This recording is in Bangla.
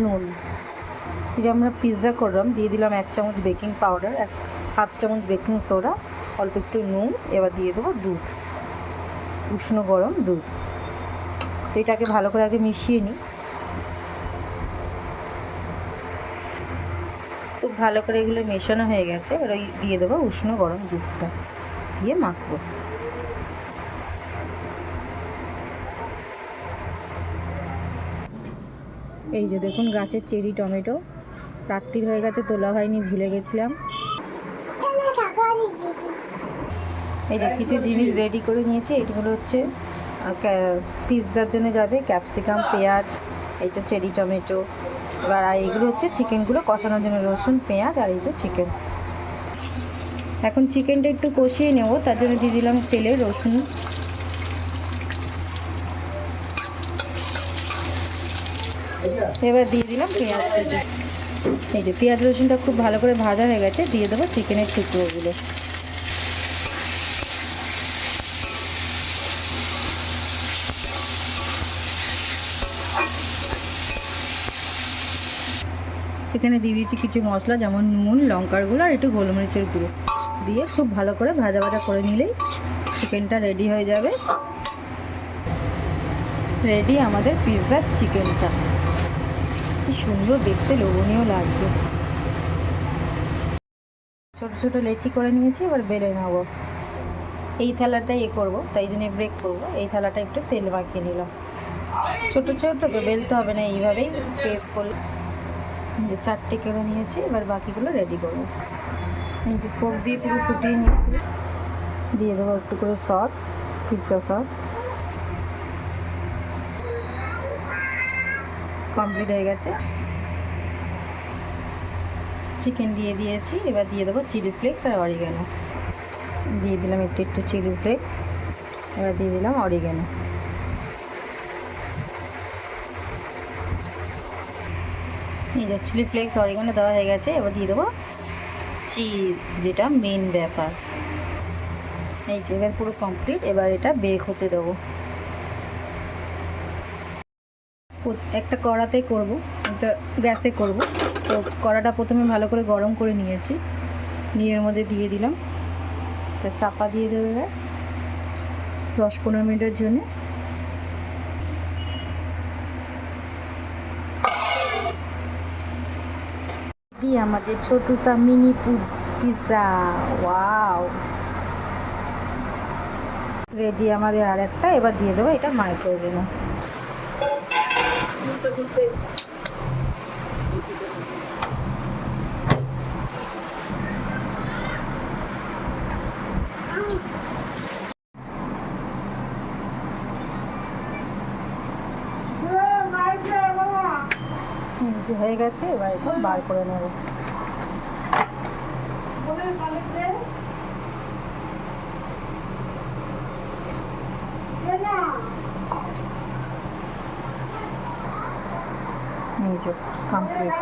নুন। এটা আমরা পিৎজা করলাম, দিয়ে দিলাম 1 চামচ বেকিং পাউডার, 1/2 চামচ বেকিং সোডা, অল্প একটু নুন। এবার দিয়ে দেবো দুধ, উষ্ণ গরম দুধ। তো এটাকে ভালো করে আগে মিশিয়ে নিই। খুব ভালো করে এগুলো মেশানো হয়ে গেছে। এবার ওই দিয়ে দেবো উষ্ণ গরম দুধটা, দিয়ে মাখবো। এই যে দেখুন গাছের চেরি টমেটো, রাত্রির হয়ে গেছে, তোলা হয়নি, ভুলে গেছিলাম। এই যে কিছু জিনিস রেডি করে নিয়েছি। এইগুলো হচ্ছে পিৎজার জন্য যাবে ক্যাপসিকাম, পেঁয়াজ, এই যে চেরি টমেটো। এবার আর এইগুলো হচ্ছে চিকেনগুলো কষানোর জন্য, রসুন, পেঁয়াজ, আর এই যে চিকেন। এখন চিকেনটা একটু কষিয়ে নেব, তার জন্য দিয়ে দিলাম তেলে রসুন। এবার দিয়ে দিলাম পেঁয়াজ কুচি। এই যে পেঁয়াজ রসুনটা খুব ভালো করে ভাজা হয়ে গেছে, দিয়ে দেবো চিকেনের টুকরোগুলো। এখানে দিয়ে দিচ্ছি কিছু মশলা, যেমন নুন, লঙ্কার গুঁড়ো আর একটু গোলমরিচের গুঁড়ো, দিয়ে খুব ভালো করে ভাজা ভাজা করে নিলেই চিকেনটা রেডি হয়ে যাবে। রেডি আমাদের পিৎজার চিকেনটা। কি সুন্দর দেখতে, লোভনীয় লাগছে। ছোট ছোট লেচি করে নিয়েছি, এবার বেলে নেবো। এই থালাটাই করবো, তাই জন্য ব্রেক করবো। এই থালাটা একটু তেল মাখিয়ে নিলাম। ছোট ছোট তো বেলতে হবে না, এইভাবেই স্পেস করলে। 4টে কেটে নিয়েছি, এবার বাকিগুলো রেডি করবো। এই যে ফোর্ক দিয়ে পুরো ফুটিয়ে নিয়েছি। দিয়ে দেবো একটু করে সস, পিৎজা সস। কমপ্লিট হয়ে গেছে। চিকেন দিয়ে দিয়েছি, এবার দিয়ে দেবো চিলি ফ্লেক্স আর অরিগ্যানো। দিয়ে দিলাম একটু একটু চিলি ফ্লেক্স, এবার দিয়ে দিলাম অরিগ্যানো। এই যে চিলি ফ্লেক্স অরিগ্যানো দেওয়া হয়ে গেছে। এবার দিয়ে দেবো চিজ, যেটা মেন ব্যাপার। এই যে এবার পুরো কমপ্লিট। এবার এটা বেক হতে দেবো। একটা কড়াতে করব, এটা গ্যাসে করব। তো কড়াটা প্রথমে ভালো করে গরম করে নিয়েছি, নিয়ে এর মধ্যে দিয়ে দিলাম। তা চাপা দিয়ে দেবে 10-15 মিনিটের জন্য। আমাদের ছোট সা মিনি পিৎজা। ওয়াও, রেডি আমাদের আর একটা। এবার দিয়ে দেবো এটা মাইক্রোওভেনে। হয়ে গেছে, এবার একটু বার করে নেব। এই যে কমপ্লিট।